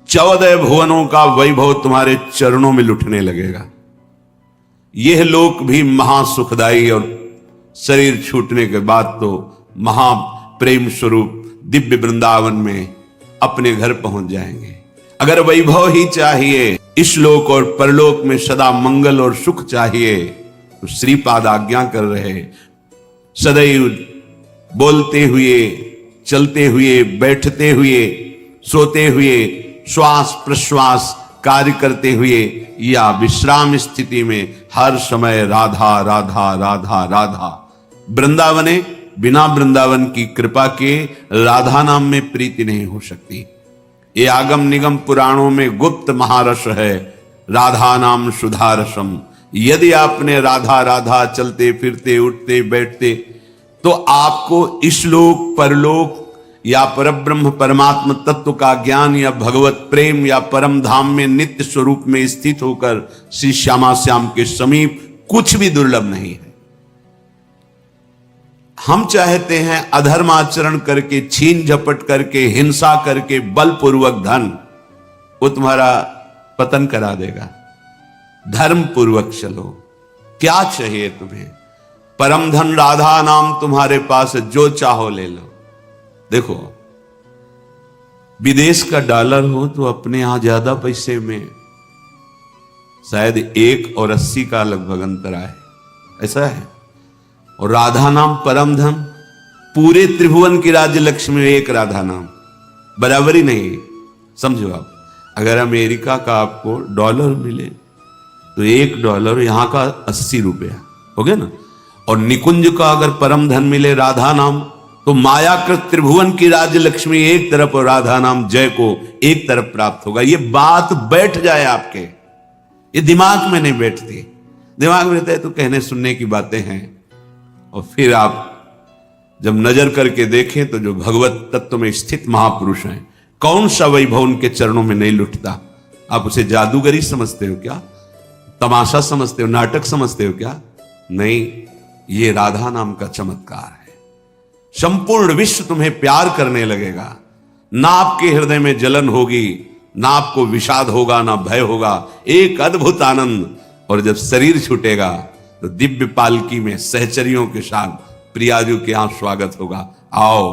14 भुवनों का वैभव तुम्हारे चरणों में लुटने लगेगा। यह लोक भी महासुखदायी और शरीर छूटने के बाद तो महाप्रेम स्वरूप दिव्य वृंदावन में अपने घर पहुंच जाएंगे। अगर वैभव ही चाहिए, इस लोक और परलोक में सदा मंगल और सुख चाहिए, तो श्रीपाद आज्ञा कर रहे, सदैव बोलते हुए, चलते हुए, बैठते हुए, सोते हुए, श्वास प्रश्वास कार्य करते हुए या विश्राम स्थिति में हर समय राधा राधा राधा राधा। वृंदावने बिना वृंदावन की कृपा के राधा नाम में प्रीति नहीं हो सकती। ये आगम निगम पुराणों में गुप्त महारस है, राधा नाम सुधा रसम। यदि आपने राधा राधा चलते फिरते उठते बैठते, तो आपको इस लोक परलोक या परब्रह्म परमात्म तत्व का ज्ञान या भगवत प्रेम या परम धाम में नित्य स्वरूप में स्थित होकर श्री श्यामा श्याम के समीप कुछ भी दुर्लभ नहीं है। हम चाहते हैं अधर्म आचरण करके, छीन झपट करके, हिंसा करके, बलपूर्वक धन, वो तुम्हारा पतन करा देगा। धर्म पूर्वक चलो। क्या चाहिए तुम्हें? परम धन राधा नाम तुम्हारे पास है, जो चाहो ले लो। देखो, विदेश का डॉलर हो तो अपने यहां ज्यादा पैसे में शायद 1 और 80 का लगभग अंतर आए, ऐसा है। और राधा नाम परम धन, पूरे त्रिभुवन की राज्य लक्ष्मी में एक राधा नाम, बराबरी नहीं। समझो आप, अगर अमेरिका का आपको डॉलर मिले तो $1 यहां का 80 रुपया हो गया ना। और निकुंज का अगर परम धन मिले राधा नाम, तो मायाकृत त्रिभुवन की राज्य लक्ष्मी एक तरफ और राधा नाम जय को एक तरफ प्राप्त होगा। ये बात बैठ जाए आपके, ये दिमाग में नहीं बैठती। दिमाग में रहता है तो कहने सुनने की बातें हैं, और फिर आप जब नजर करके देखें तो जो भगवत तत्व में स्थित महापुरुष हैं, कौन सा वैभव उनके चरणों में नहीं लुटता? आप उसे जादूगरी समझते हो क्या? तमाशा समझते हो? नाटक समझते हो क्या? नहीं, ये राधा नाम का चमत्कार है। संपूर्ण विश्व तुम्हें प्यार करने लगेगा। ना आपके हृदय में जलन होगी, ना आपको विषाद होगा, ना भय होगा। एक अद्भुत आनंद। और जब शरीर छूटेगा तो दिव्य पालकी में सहचरियों के साथ प्रियाजू के यहां स्वागत होगा। आओ,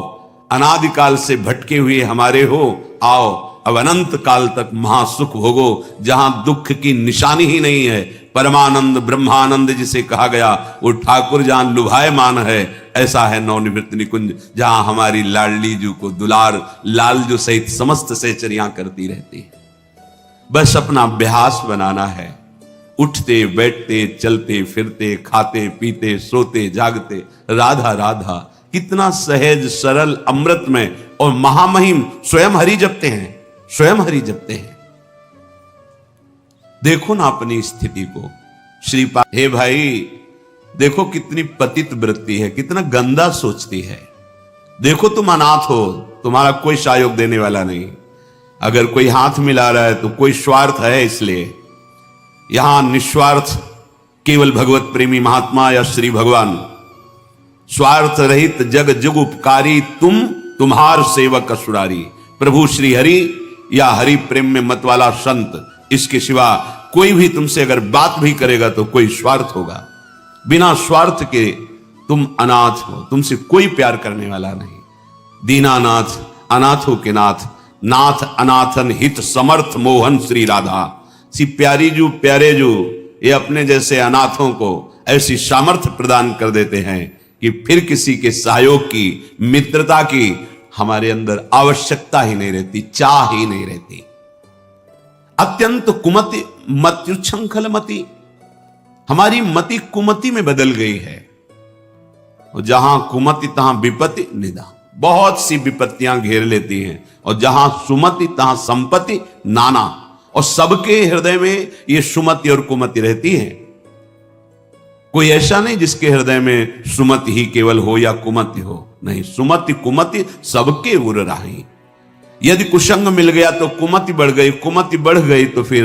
अनादिकाल से भटके हुए हमारे हो, आओ अब अनंत काल तक महासुख भोगो, जहां दुख की निशानी ही नहीं है। परमानंद ब्रह्मानंद जिसे कहा गया, वो ठाकुर जहां लुभायमान है, ऐसा है नवनिवृत्त निकुंज, जहां हमारी लाडली जू को दुलार लाल जो सहित समस्त सहचरियां करती रहती है। बस अपना अभ्यास बनाना है। उठते बैठते चलते फिरते खाते पीते सोते जागते राधा राधा, कितना सहज सरल अमृतमय और महामहिम। स्वयं हरि जपते हैं, स्वयं हरि जपते हैं। देखो ना अपनी स्थिति को। श्रीपाद, हे भाई देखो कितनी पतित वृत्ति है, कितना गंदा सोचती है। देखो तुम अनाथ हो, तुम्हारा कोई सहयोग देने वाला नहीं। अगर कोई हाथ मिला रहा है तो कोई स्वार्थ है, इसलिए यहां निस्वार्थ केवल भगवत प्रेमी महात्मा या श्री भगवान, स्वार्थ रहित जग जुग उपकारी, तुम तुम्हार सेवक असुरारी। प्रभु श्री हरि या हरि प्रेम में मत वाला संत, इसके सिवा कोई भी तुमसे अगर बात भी करेगा तो कोई स्वार्थ होगा। बिना स्वार्थ के तुम अनाथ हो, तुमसे कोई प्यार करने वाला नहीं। दीनानाथ अनाथों के नाथ, नाथ अनाथन हित समर्थ मोहन श्री राधा। सी प्यारी जू प्यारे जू, ये अपने जैसे अनाथों को ऐसी सामर्थ्य प्रदान कर देते हैं कि फिर किसी के सहयोग की, मित्रता की हमारे अंदर आवश्यकता ही नहीं रहती, चाह ही नहीं रहती। अत्यंत कुमति मत्युच्छंखल मति, हमारी मति कुमति में बदल गई है। और जहां कुमति तहां विपत्ति निदा, बहुत सी विपत्तियां घेर लेती हैं। और जहां सुमति तहां संपत्ति नाना, और सबके हृदय में ये सुमति और कुमति रहती है। कोई ऐसा नहीं जिसके हृदय में सुमति ही केवल हो या कुमति हो, नहीं, सुमति कुमति सबके उर राही। यदि कुसंग मिल गया तो कुमति बढ़ गई, कुमति बढ़ गई तो फिर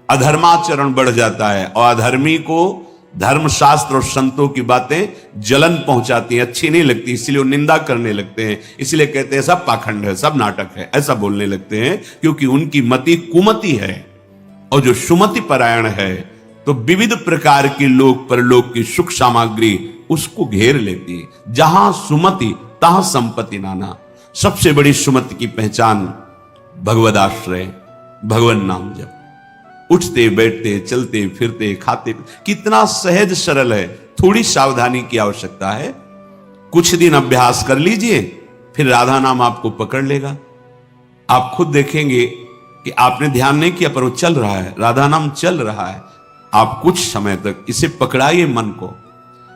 अधर्माचरण बढ़ जाता है, और अधर्मी को धर्मशास्त्र और संतों की बातें जलन पहुंचाती हैं, अच्छी नहीं लगती, इसलिए वो निंदा करने लगते हैं, इसलिए कहते हैं सब पाखंड है, सब नाटक है, ऐसा बोलने लगते हैं, क्योंकि उनकी मति कुमति है। और जो सुमति परायण है तो विविध प्रकार की लोक परलोक की सुख सामग्री उसको घेर लेती है। जहां सुमति तहां संपत्ति नाना। सबसे बड़ी सुमति की पहचान भगवदाश्रय, भगवान नाम जप। उठते बैठते चलते फिरते खाते, कितना सहज सरल है, थोड़ी सावधानी की आवश्यकता है। कुछ दिन अभ्यास कर लीजिए, फिर राधा नाम आपको पकड़ लेगा। आप खुद देखेंगे कि आपने ध्यान नहीं किया पर वो चल रहा है, राधा नाम चल रहा है। आप कुछ समय तक इसे पकड़ाइए मन को,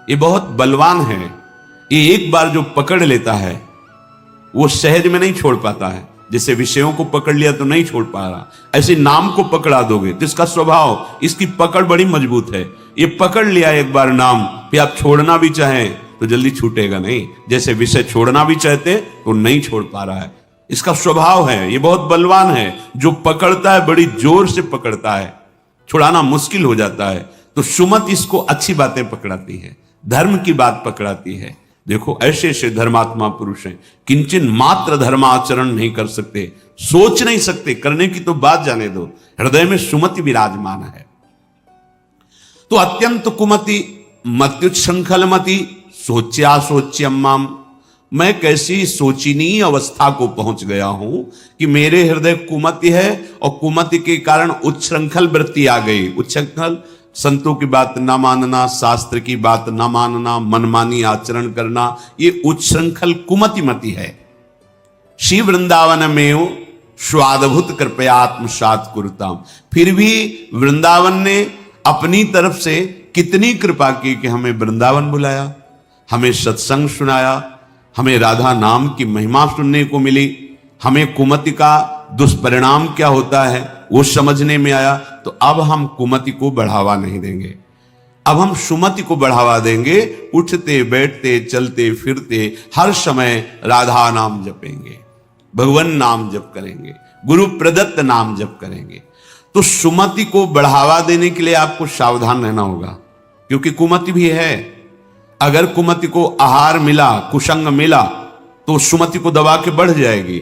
ये बहुत बलवान है। ये एक बार जो पकड़ लेता है वो सहज में नहीं छोड़ पाता है। जैसे विषयों को पकड़ लिया तो नहीं छोड़ पा रहा, ऐसे नाम को पकड़ा दोगे तो इसका स्वभाव, इसकी पकड़ बड़ी मजबूत है। ये पकड़ लिया एक बार नाम, फिर आप छोड़ना भी चाहें तो जल्दी छूटेगा नहीं। जैसे विषय छोड़ना भी चाहते तो नहीं छोड़ पा रहा है, इसका स्वभाव है, ये बहुत बलवान है। जो पकड़ता है बड़ी जोर से पकड़ता है, छुड़ाना मुश्किल हो जाता है। तो सुमत इसको अच्छी बातें पकड़ाती है, धर्म की बात पकड़ाती है। देखो ऐसे ऐसे धर्मात्मा पुरुष हैं, किंचन मात्र धर्माचरण नहीं कर सकते, सोच नहीं सकते, करने की तो बात जाने दो, हृदय में सुमति विराजमान है। तो अत्यंत कुमति मत्युच्छृंखल मति सोच्या सोच्यम्माम। मैं कैसी सोचनीय अवस्था को पहुंच गया हूं कि मेरे हृदय कुमति है और कुमति के कारण उच्छृंखल वृत्ति आ गई। उच्छृंखल संतों की बात ना मानना, शास्त्र की बात ना मानना, मनमानी आचरण करना, ये उच्छृंखल कुमति मति है। श्री वृंदावन में स्वादभूत कृपया आत्मसात कुरुताम। फिर भी वृंदावन ने अपनी तरफ से कितनी कृपा की कि हमें वृंदावन बुलाया, हमें सत्संग सुनाया, हमें राधा नाम की महिमा सुनने को मिली, हमें कुमति का दुष्परिणाम क्या होता है वो समझने में आया। तो अब हम कुमति को बढ़ावा नहीं देंगे, अब हम सुमति को बढ़ावा देंगे। उठते बैठते चलते फिरते हर समय राधा नाम जपेंगे, भगवान नाम जप करेंगे, गुरु प्रदत्त नाम जप करेंगे। तो सुमति को बढ़ावा देने के लिए आपको सावधान रहना होगा, क्योंकि कुमति भी है। अगर कुमति को आहार मिला, कुसंग मिला, तो सुमति को दबा के बढ़ जाएगी।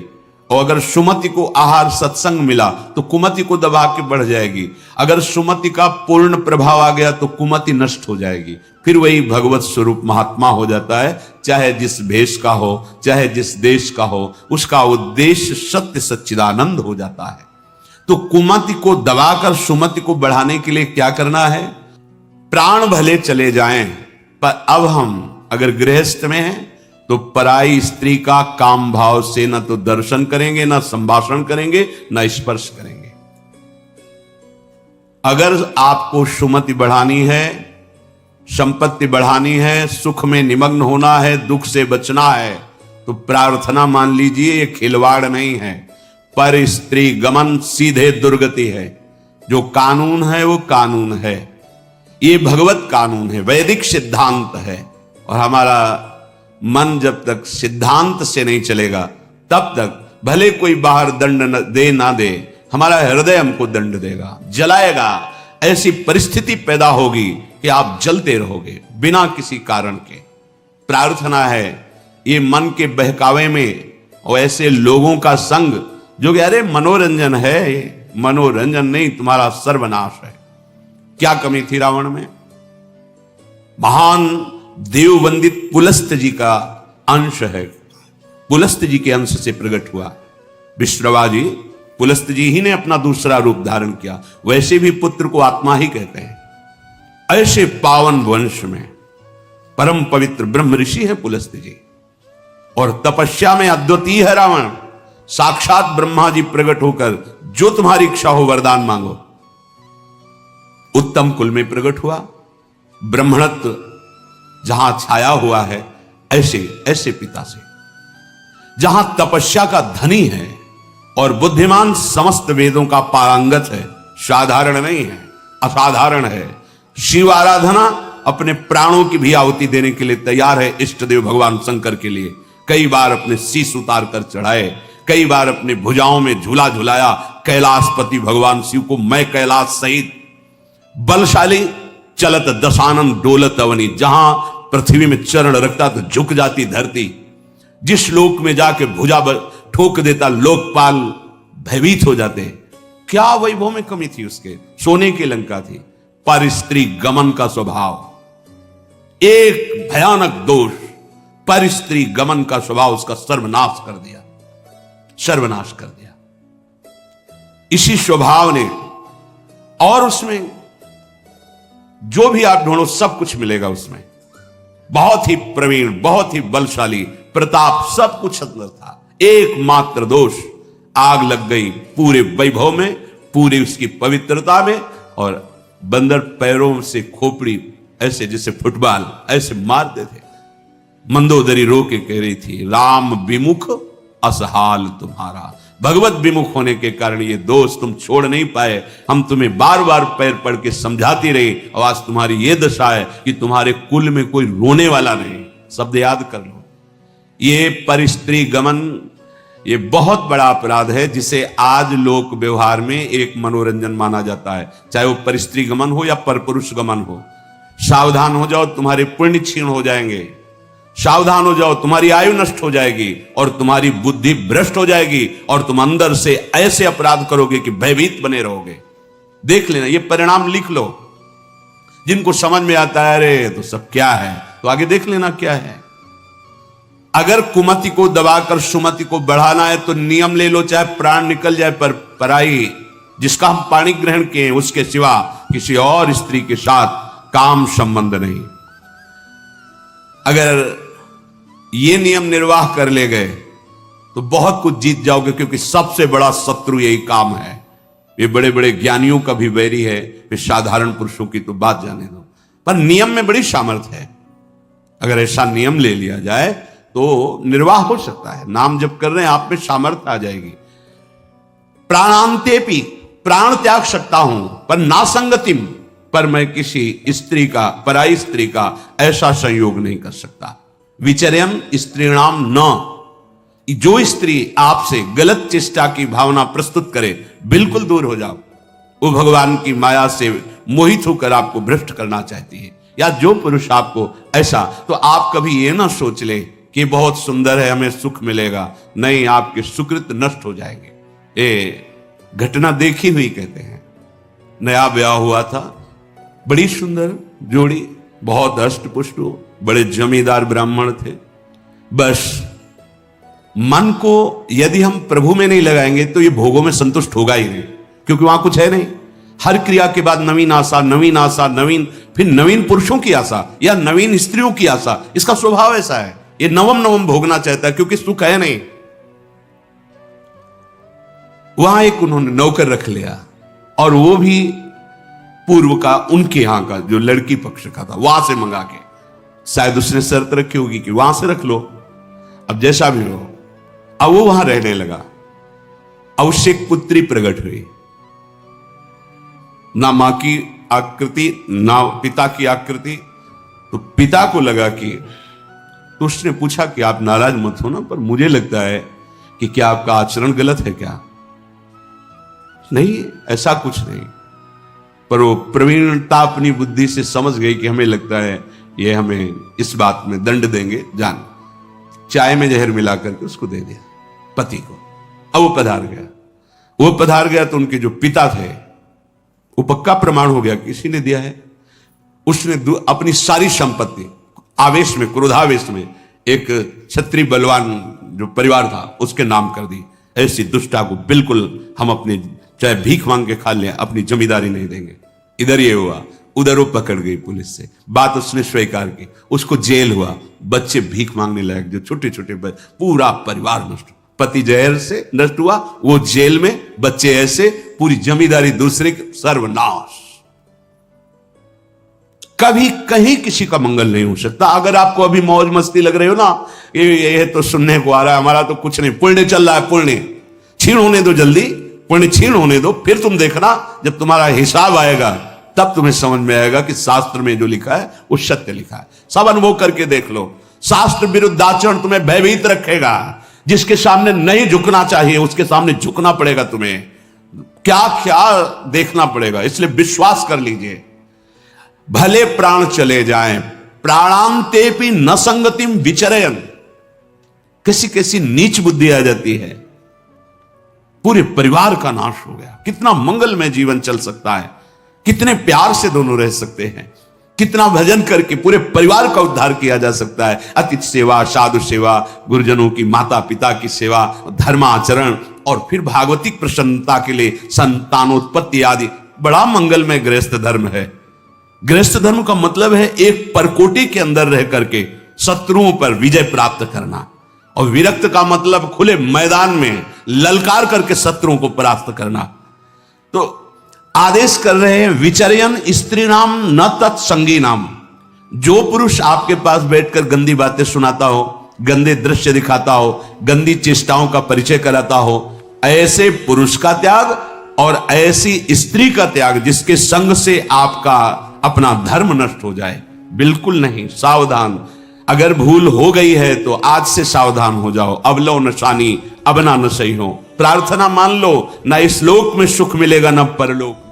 और अगर सुमति को आहार सत्संग मिला तो कुमति को दबा के बढ़ जाएगी। अगर सुमति का पूर्ण प्रभाव आ गया तो कुमति नष्ट हो जाएगी, फिर वही भगवत स्वरूप महात्मा हो जाता है। चाहे जिस भेष का हो, चाहे जिस देश का हो, उसका उद्देश्य सत्य सच्चिदानंद हो जाता है। तो कुमति को दबाकर सुमति को बढ़ाने के लिए क्या करना है? प्राण भले चले जाएं, पर अब हम अगर गृहस्थ में हैं तो पराई स्त्री का काम भाव से न तो दर्शन करेंगे, न संभाषण करेंगे, न स्पर्श करेंगे। अगर आपको सुमति बढ़ानी है, संपत्ति बढ़ानी है, सुख में निमग्न होना है, दुख से बचना है, तो प्रार्थना मान लीजिए, ये खिलवाड़ नहीं है। पर स्त्री गमन सीधे दुर्गति है। जो कानून है वो कानून है, ये भगवत कानून है, वैदिक सिद्धांत है। और हमारा मन जब तक सिद्धांत से नहीं चलेगा तब तक भले कोई बाहर दंड दे ना दे, हमारा हृदय हमको दंड देगा, जलाएगा। ऐसी परिस्थिति पैदा होगी कि आप जलते रहोगे बिना किसी कारण के। प्रार्थना है ये मन के बहकावे में और ऐसे लोगों का संग जो कि अरे मनोरंजन है, मनोरंजन नहीं, तुम्हारा सर्वनाश है। क्या कमी थी रावण में? महान देव वंदित पुलस्त जी का अंश है, पुलस्त जी के अंश से प्रकट हुआ विश्रवा जी। पुलस्त जी ही ने अपना दूसरा रूप धारण किया। वैसे भी पुत्र को आत्मा ही कहते हैं। ऐसे पावन वंश में परम पवित्र ब्रह्म ऋषि है पुलस्त जी, और तपस्या में अद्वितीय है रावण। साक्षात ब्रह्मा जी प्रकट होकर जो तुम्हारी इच्छा हो वरदान मांगो। उत्तम कुल में प्रकट हुआ, ब्रह्मणत्व जहां छाया हुआ है, ऐसे ऐसे पिता से, जहां तपस्या का धनी है और बुद्धिमान, समस्त वेदों का पारंगत है। साधारण नहीं है, असाधारण है। शिव आराधना अपने प्राणों की भी आहुति देने के लिए तैयार है। इष्ट देव भगवान शंकर के लिए कई बार अपने शीश उतार कर चढ़ाए, कई बार अपने भुजाओं में झूला झुलाया। कैलाशपति भगवान शिव को मैं कैलाश सहित बलशाली चलत दशानन डोलत अवनी, जहां पृथ्वी में चरण रखता तो झुक जाती धरती, जिस लोक में जाके भुजा ठोक देता लोकपाल भयभीत हो जाते। क्या वैभव में कमी थी उसके, सोने की लंका थी, पर स्त्री गमन का स्वभाव, एक भयानक दोष, पर स्त्री गमन का स्वभाव उसका सर्वनाश कर दिया, सर्वनाश कर दिया इसी स्वभाव ने। और उसमें जो भी आप ढूंढो सब कुछ मिलेगा उसमें, बहुत ही प्रवीण, बहुत ही बलशाली, प्रताप, सब कुछ अंदर था। एकमात्र दोष, आग लग गई पूरे वैभव में, पूरी उसकी पवित्रता में, और बंदर पैरों से खोपड़ी ऐसे जैसे फुटबॉल ऐसे मारते थे। मंदोदरी रो के कह रही थी, राम विमुख असहाल तुम्हारा, भगवत विमुख होने के कारण ये दोष तुम छोड़ नहीं पाए। हम तुम्हें बार बार पैर पड़ के समझाती रही, और आज तुम्हारी ये दशा है कि तुम्हारे कुल में कोई रोने वाला नहीं। शब्द याद कर लो, ये पर स्त्री गमन, ये बहुत बड़ा अपराध है, जिसे आज लोक व्यवहार में एक मनोरंजन माना जाता है, चाहे वो पर स्त्री गमन हो या पर पुरुष गमन हो। सावधान हो जाओ, तुम्हारे पुण्य क्षीण हो जाएंगे, सावधान हो जाओ, तुम्हारी आयु नष्ट हो जाएगी और तुम्हारी बुद्धि भ्रष्ट हो जाएगी, और तुम अंदर से ऐसे अपराध करोगे कि भयभीत बने रहोगे। देख लेना, ये परिणाम लिख लो। जिनको समझ में आता है अरे तो सब क्या है, तो आगे देख लेना क्या है। अगर कुमति को दबाकर सुमति को बढ़ाना है तो नियम ले लो, चाहे प्राण निकल जाए, पर पराई जिसका हम पाणी ग्रहण किए उसके सिवा किसी और स्त्री के साथ काम संबंध नहीं। अगर ये नियम निर्वाह कर ले गए तो बहुत कुछ जीत जाओगे, क्योंकि सबसे बड़ा शत्रु यही काम है। ये बड़े बड़े ज्ञानियों का भी वैरी है, फिर साधारण पुरुषों की तो बात जाने दो, पर नियम में बड़ी सामर्थ्य है। अगर ऐसा नियम ले लिया जाए तो निर्वाह हो सकता है। नाम जप कर रहे हैं, आप में सामर्थ्य आ जाएगी। प्राणांतेपि, प्राण त्याग सकता हूं, पर नासंगतिम, पर मैं किसी स्त्री का, पराई स्त्री का ऐसा संयोग नहीं कर सकता। विचर्यम स्त्रीणाम न, जो स्त्री आपसे गलत चेष्टा की भावना प्रस्तुत करे, बिल्कुल दूर हो जाओ। वो भगवान की माया से मोहित होकर आपको भ्रष्ट करना चाहती है, या जो पुरुष आपको ऐसा, तो आप कभी ये ना सोच ले कि बहुत सुंदर है, हमें सुख मिलेगा। नहीं, आपके सुकृत नष्ट हो जाएंगे। ये घटना देखी हुई कहते हैं। नया ब्याह हुआ था, बड़ी सुंदर जोड़ी, बहुत अष्टपुष्ट, बड़े जमींदार ब्राह्मण थे। बस मन को यदि हम प्रभु में नहीं लगाएंगे तो ये भोगों में संतुष्ट होगा ही नहीं, क्योंकि वहां कुछ है नहीं। हर क्रिया के बाद नवीन आशा, नवीन आशा, नवीन, फिर नवीन पुरुषों की आशा या नवीन स्त्रियों की आशा। इसका स्वभाव ऐसा है, ये नवम नवम भोगना चाहता है, क्योंकि सुख है नहीं। वहां एक उन्होंने नौकर रख लिया, और वो भी पूर्व का, उनके यहां का, जो लड़की पक्ष का था, वहां से मंगा के, शायद उसने शर्त रखी होगी कि वहां से रख लो, अब जैसा भी हो। अब वो वहां रहने लगा। अब उससे एक पुत्री प्रकट हुई, ना मां की आकृति ना पिता की आकृति। तो पिता को लगा कि, तो उसने पूछा कि आप नाराज मत हो ना, पर मुझे लगता है कि क्या आपका आचरण गलत है क्या? नहीं, ऐसा कुछ नहीं। पर वो प्रवीणता अपनी बुद्धि से समझ गई कि हमें लगता है ये हमें इस बात में दंड देंगे, जान। चाय में जहर मिला करके उसको दे दिया पति को। अब वो पधार गया। वो पधार गया तो उनके जो पिता थे, वो पक्का प्रमाण हो गया किसी ने दिया है। उसने अपनी सारी संपत्ति आवेश में, क्रोधावेश में, एक क्षत्रिय बलवान जो परिवार था उसके नाम कर दी। ऐसी दुष्टा को बिल्कुल हम अपने, चाहे भीख मांग के खा लें, अपनी जमींदारी नहीं देंगे। इधर ये हुआ, उधर वो पकड़ गई पुलिस से, बात उसने स्वीकार की, उसको जेल हुआ। बच्चे भीख मांगने लायक, जो छोटे छोटे, पूरा परिवार नष्ट। पति जहर से नष्ट हुआ, वो जेल में, बच्चे ऐसे, पूरी जमींदारी दूसरे के, सर्वनाश। कभी कहीं किसी का मंगल नहीं हो सकता। अगर आपको अभी मौज मस्ती लग रही हो ना, ये तो सुनने को आ रहा है, हमारा तो कुछ नहीं, पुण्य चल रहा है, पुण्य क्षीण होने दो, जल्दी पुण्य क्षीण होने दो, फिर तुम देखना जब तुम्हारा हिसाब आएगा तब तुम्हें समझ में आएगा कि शास्त्र में जो लिखा है वो सत्य लिखा है। सब अनुभव करके देख लो। शास्त्र विरुद्ध आचरण तुम्हें भयभीत रखेगा। जिसके सामने नहीं झुकना चाहिए उसके सामने झुकना पड़ेगा, तुम्हें क्या क्या देखना पड़ेगा। इसलिए विश्वास कर लीजिए। भले प्राण चले जाएं, प्राणांतेपि न संगतिम विचरयन। कैसी कैसी नीच बुद्धि आ जाती है, पूरे परिवार का नाश हो गया। कितना मंगलमय जीवन चल सकता है, कितने प्यार से दोनों रह सकते हैं, कितना भजन करके पूरे परिवार का उद्धार किया जा सकता है। अतिथि सेवा, साधु सेवा, गुरुजनों की, माता पिता की सेवा, धर्माचरण और फिर भागवतिक प्रसन्नता के लिए संतानोत्पत्ति आदि। बड़ा मंगलमय गृहस्थ धर्म है। गृहस्थ धर्म का मतलब है एक परकोटी के अंदर रह करके शत्रुओं पर विजय प्राप्त करना, और विरक्त का मतलब खुले मैदान में ललकार करके शत्रुओं को परास्त करना। तो आदेश कर रहे हैं विचर्यन स्त्री नाम न तत्संगी नाम। जो पुरुष आपके पास बैठकर गंदी बातें सुनाता हो, गंदे दृश्य दिखाता हो, गंदी चेष्टाओं का परिचय कराता हो, ऐसे पुरुष का त्याग और ऐसी स्त्री का त्याग जिसके संग से आपका अपना धर्म नष्ट हो जाए, बिल्कुल नहीं। सावधान। अगर भूल हो गई है तो आज से सावधान हो जाओ। अब लो नशानी, अब ना न सही हो। प्रार्थना मान लो, ना इस लोक में सुख मिलेगा ना परलोक।